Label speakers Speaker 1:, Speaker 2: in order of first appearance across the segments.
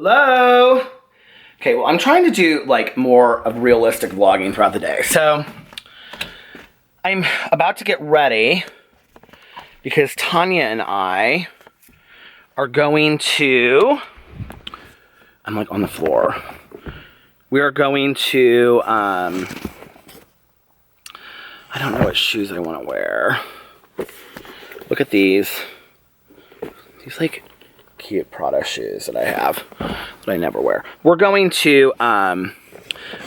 Speaker 1: Hello? Okay, well, I'm trying to do like more of realistic vlogging throughout the day. So I'm about to get ready because Tanya and I are going to, I'm like on the floor. We are going to, I don't know what shoes I want to wear. Look at these. These like cute Prada shoes that I have that I never wear. We're going to a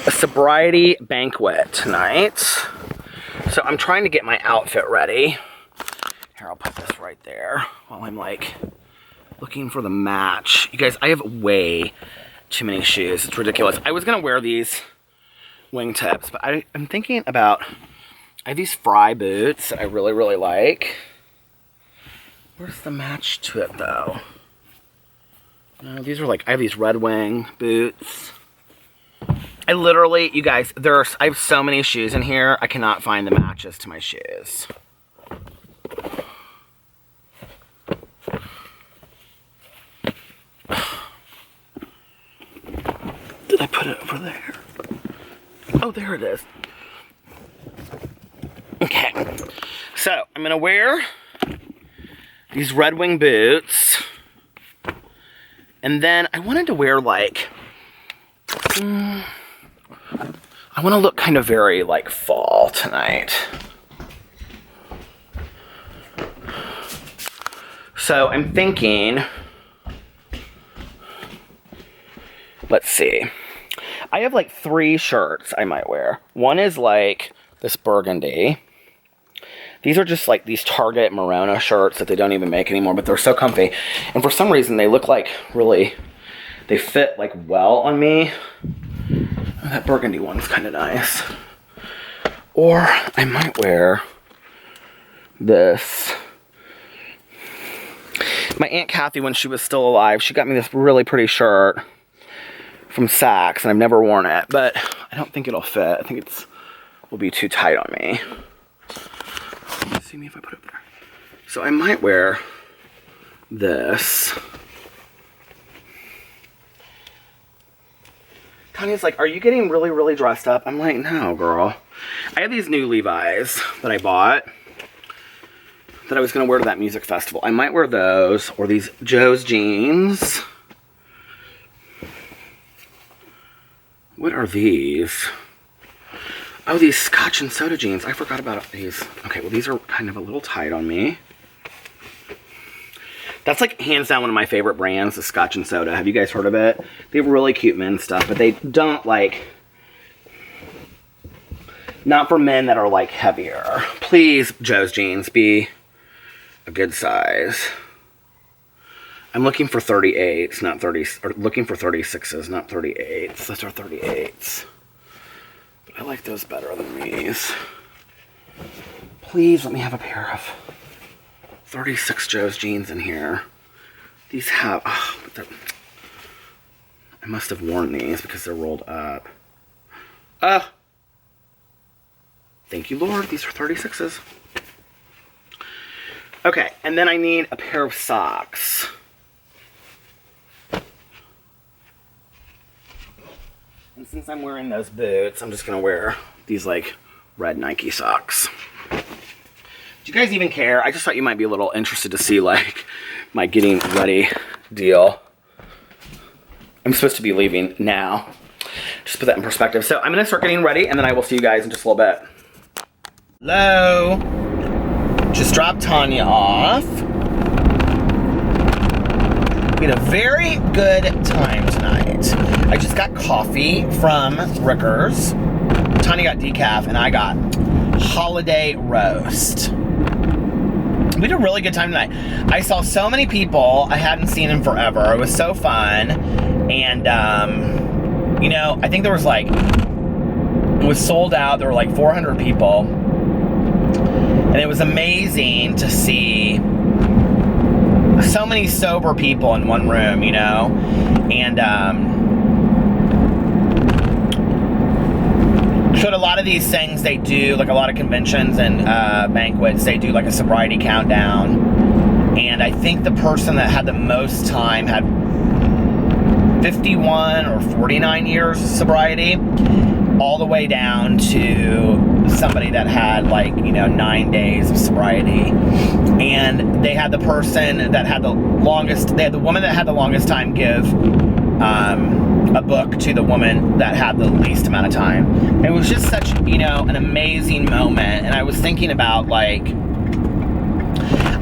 Speaker 1: sobriety banquet tonight. So I'm trying to get my outfit ready. Here, I'll put this right there while I'm like looking for the match. You guys, I have way too many shoes. It's ridiculous. I was gonna wear these wingtips, but I'm thinking about, I have these Fry boots that I really, really like. Where's the match to it though? No, these are like, I have these Red Wing boots. I literally, you guys, I have so many shoes in here, I cannot find the matches to my shoes. Did I put it over there? Oh, there it is. Okay, so I'm gonna wear these Red Wing boots. And then I wanted to wear like, I want to look kind of very like fall tonight. So I'm thinking, let's see. I have like 3 shirts I might wear. One is like this burgundy. These are just like these Target Merona shirts that they don't even make anymore, but they're so comfy. And for some reason, they look like really, they fit like well on me. Oh, that burgundy one's kind of nice. Or I might wear this. My Aunt Kathy, when she was still alive, she got me this really pretty shirt from Saks, and I've never worn it, but I don't think it'll fit. I think it will be too tight on me. See me if I put it up there. So I might wear this. Tanya's like, are you getting really, really dressed up? I'm like, no, girl. I have these new Levi's that I bought that I was going to wear to that music festival. I might wear those, or these Joe's jeans. What are these? Oh, these Scotch and Soda jeans. I forgot about these. Okay, well, these are kind of a little tight on me. That's like hands down one of my favorite brands, the Scotch and Soda. Have you guys heard of it? They have really cute men's stuff, but they don't like, not for men that are like heavier. Please, Joe's jeans, be a good size. I'm looking for 38s, not 30s, or looking for 36s, not 38s. Those are 38s. I like those better than these. Please let me have a pair of 36 Joe's jeans in here. These have, oh, but I must have worn these because they're rolled up. Thank you, Lord. These are 36s. Okay, and then I need a pair of socks. And since I'm wearing those boots, I'm just going to wear these, like, red Nike socks. Do you guys even care? I just thought you might be a little interested to see, like, my getting ready deal. I'm supposed to be leaving now. Just put that in perspective. So I'm going to start getting ready, and then I will see you guys in just a little bit. Hello? Just dropped Tanya off. We had a very good time tonight. I just got coffee from Ricker's. Tanya got decaf, and I got holiday roast. We had a really good time tonight. I saw so many people I hadn't seen in forever. It was so fun. And, you know, I think there was like, it was sold out. There were like 400 people. And it was amazing to see so many sober people in one room, you know, and showed a lot of these things they do, like a lot of conventions and banquets, they do like a sobriety countdown, and I think the person that had the most time had 51 or 49 years of sobriety, all the way down to somebody that had 9 days of sobriety. And they had the person that had the longest, they had the woman that had the longest time give a book to the woman that had the least amount of time. It was just such, an amazing moment. And I was thinking about I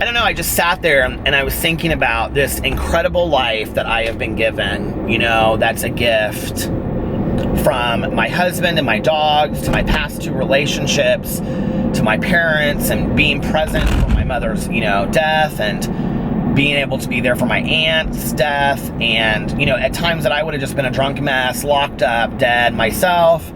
Speaker 1: don't know, I just sat there and I was thinking about this incredible life that I have been given, that's a gift from my husband and my dogs, to my past 2 relationships, to my parents, and being present for my mother's, death, and being able to be there for my aunt's death, and, at times that I would have just been a drunk mess, locked up, dead myself,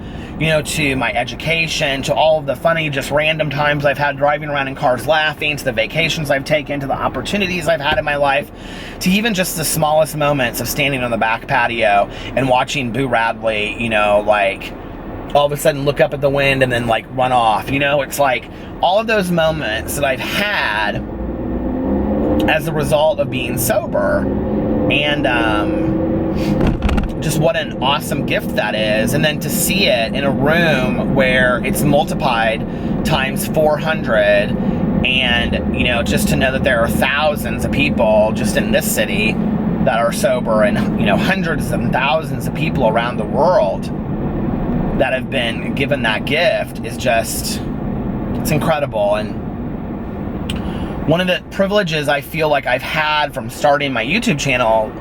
Speaker 1: to my education, to all of the funny, just random times I've had driving around in cars laughing, to the vacations I've taken, to the opportunities I've had in my life, to even just the smallest moments of standing on the back patio and watching Boo Radley, all of a sudden look up at the wind and then run off. It's all of those moments that I've had as a result of being sober, and just what an awesome gift that is. And then to see it in a room where it's multiplied times 400, and just to know that there are thousands of people just in this city that are sober, and hundreds and thousands of people around the world that have been given that gift is just, it's incredible. And one of the privileges I feel like I've had from starting my YouTube channel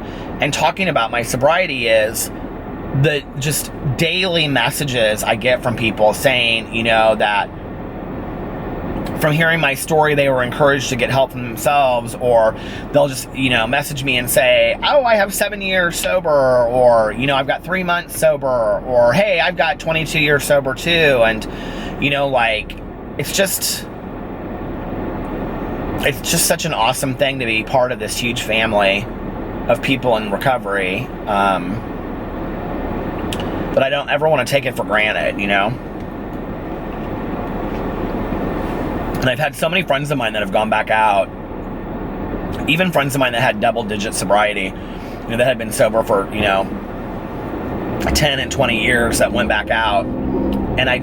Speaker 1: and talking about my sobriety is the just daily messages I get from people saying, that from hearing my story, they were encouraged to get help from themselves, or they'll just, message me and say, oh, I have 7 years sober, or, I've got 3 months sober, or, hey, I've got 22 years sober too. And, it's just such an awesome thing to be part of this huge family of people in recovery. But I don't ever want to take it for granted, And I've had so many friends of mine that have gone back out, even friends of mine that had double-digit sobriety, that had been sober for, 10 and 20 years, that went back out. And I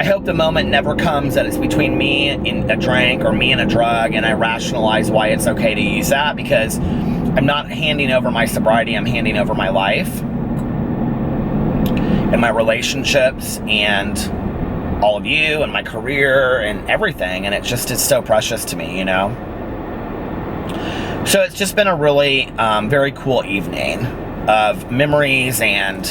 Speaker 1: hope the moment never comes that it's between me and a drink or me and a drug, and I rationalize why it's okay to use that, because I'm not handing over my sobriety, I'm handing over my life and my relationships and all of you and my career and everything, and it just is so precious to me, So it's just been a really very cool evening of memories and,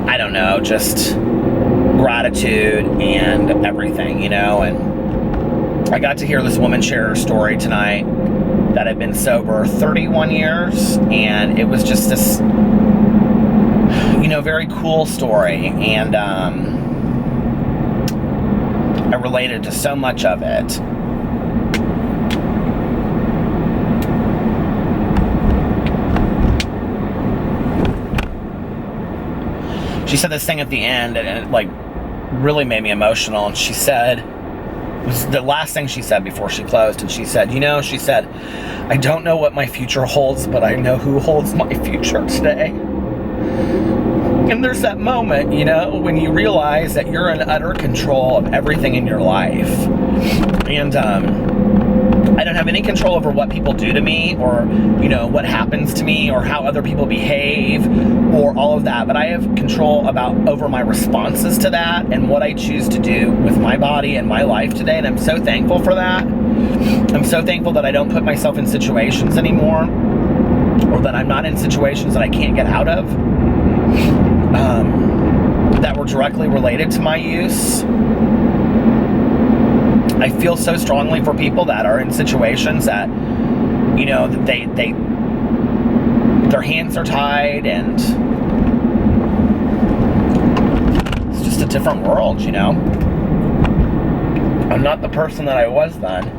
Speaker 1: I don't know, just gratitude and everything, and I got to hear this woman share her story tonight that had been sober 31 years, and it was just this, very cool story, and I related to so much of it. She said this thing at the end, and it really made me emotional, and she said, it was the last thing she said before she closed, and she said, she said, I don't know what my future holds, but I know who holds my future today. And there's that moment, when you realize that you're in utter control of everything in your life. And I don't have any control over what people do to me, or, what happens to me, or how other people behave, or all of that. But I have control over my responses to that, and what I choose to do with my body and my life today. And I'm so thankful for that. I'm so thankful that I don't put myself in situations anymore, or that I'm not in situations that I can't get out of, that were directly related to my use. I feel so strongly for people that are in situations that, that their hands are tied, and it's just a different world, I'm not the person that I was then.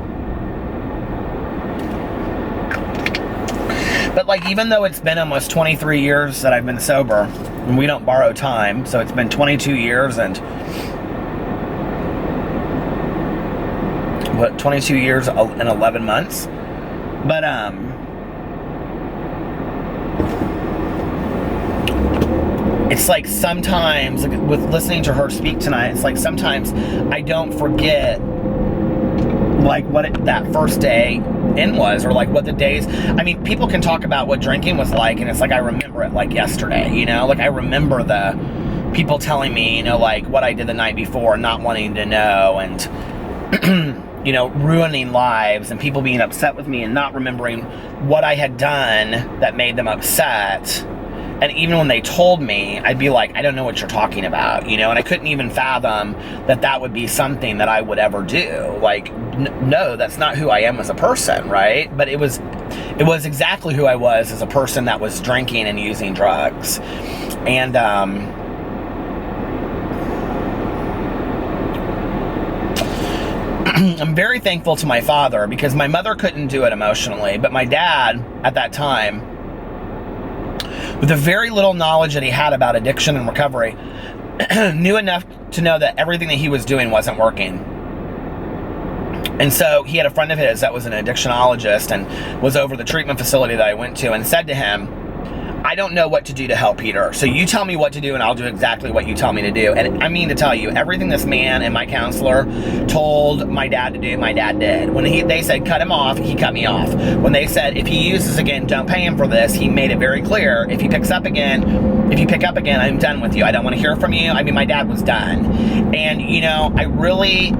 Speaker 1: But even though it's been almost 23 years that I've been sober, and we don't borrow time, so it's been 22 years and 22 years and 11 months. But it's like sometimes, like with listening to her speak tonight, it's like sometimes I don't forget like what that first day in was, or like what the days. I mean, people can talk about what drinking was like, and it's like I remember it like yesterday, you know? Like I remember the people telling me, you know, like what I did the night before, not wanting to know, and you know, ruining lives, and people being upset with me and not remembering what I had done that made them upset. And even when they told me, I'd be like, I don't know what you're talking about, you know? And I couldn't even fathom that that would be something that I would ever do. Like, no, that's not who I am as a person, right? But it was exactly who I was as a person that was drinking and using drugs. And, I'm very thankful to my father, because my mother couldn't do it emotionally, but my dad, at that time, with the very little knowledge that he had about addiction and recovery, knew enough to know that everything that he was doing wasn't working. And so he had a friend of his that was an addictionologist and was over the treatment facility that I went to, and said to him, I don't know what to do to help Peter, so you tell me what to do and I'll do exactly what you tell me to do. And I mean to tell you, everything this man and my counselor told my dad to do, my dad did. When they said cut him off, he cut me off. When they said if he uses again, don't pay him for this, he made it very clear. If you pick up again, I'm done with you. I don't want to hear from you. I mean, my dad was done. And, you know, I really...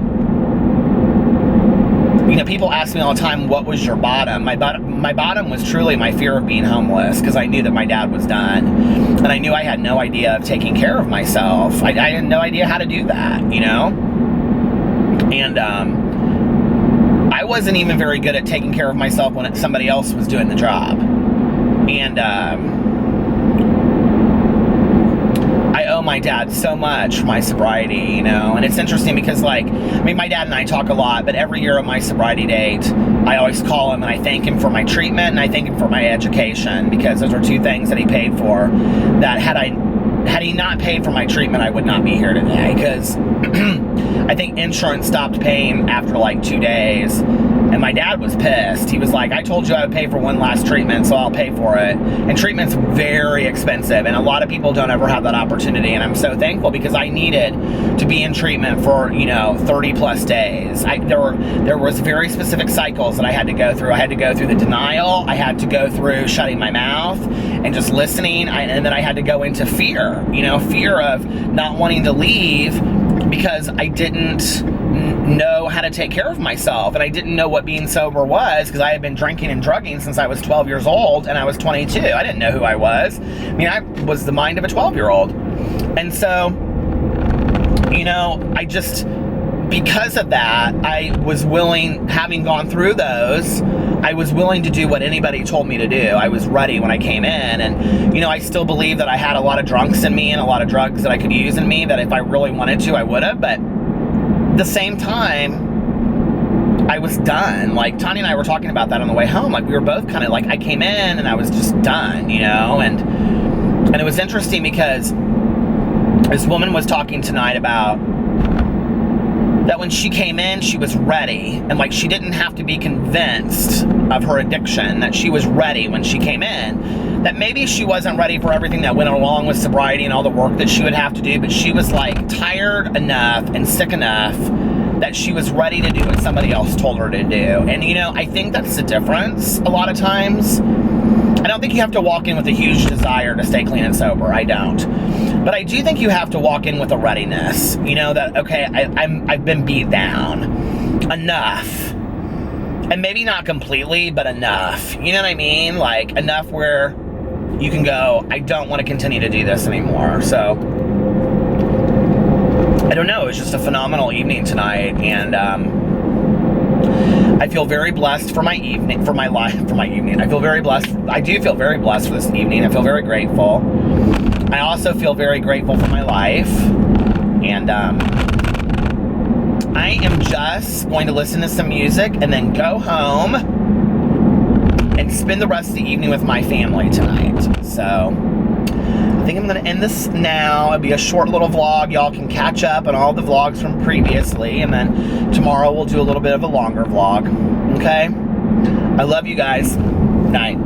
Speaker 1: You know, people ask me all the time, what was your bottom? My bottom was truly my fear of being homeless, because I knew that my dad was done. And I knew I had no idea of taking care of myself. I had no idea how to do that, you know? And I wasn't even very good at taking care of myself when somebody else was doing the job. And I owe my dad so much for my sobriety, you know? And it's interesting because, like, I mean, my dad and I talk a lot, but every year on my sobriety date, I always call him and I thank him for my treatment and I thank him for my education, because those are two things that he paid for that had he not paid for my treatment, I would not be here today, because I think insurance stopped paying after like 2 days, and my dad was pissed. He was like, I told you I would pay for one last treatment, so I'll pay for it. And treatment's very expensive, and a lot of people don't ever have that opportunity, and I'm so thankful, because I needed to be in treatment for, you know, 30 plus days. There was very specific cycles that I had to go through. I had to go through the denial, I had to go through shutting my mouth and just listening, and then I had to go into fear, you know, fear of not wanting to leave, because I didn't know how to take care of myself, and I didn't know what being sober was, because I had been drinking and drugging since I was 12 years old, and I was 22. I didn't know who I was. I mean, I was the mind of a 12-year-old. And so, you know, I just, because of that, I was willing, having gone through those, I was willing to do what anybody told me to do. I was ready when I came in, and, you know, I still believe that I had a lot of drunks in me and a lot of drugs that I could use in me, that if I really wanted to, I would have, but at the same time, I was done. Like, Tanya and I were talking about that on the way home. Like, we were both kind of like, I came in and I was just done, you know? And it was interesting because this woman was talking tonight about that when she came in, she was ready. And, like, she didn't have to be convinced of her addiction, that she was ready when she came in. That maybe she wasn't ready for everything that went along with sobriety and all the work that she would have to do, but she was, like, tired enough and sick enough that she was ready to do what somebody else told her to do. And, you know, I think that's the difference a lot of times. I don't think you have to walk in with a huge desire to stay clean and sober. I don't. But I do think you have to walk in with a readiness. You know, that, okay, I've been beat down enough. And maybe not completely, but enough. You know what I mean? Like, enough where you can go, I don't want to continue to do this anymore. So, I don't know. It was just a phenomenal evening tonight. And, I feel very blessed for my evening, for my life, for my evening. I feel very blessed. I do feel very blessed for this evening. I feel very grateful. I also feel very grateful for my life. And I am just going to listen to some music and then go home and spend the rest of the evening with my family tonight. So I think I'm going to end this now. It'll be a short little vlog. Y'all can catch up on all the vlogs from previously, and then tomorrow we'll do a little bit of a longer vlog. Okay? I love you guys. Night.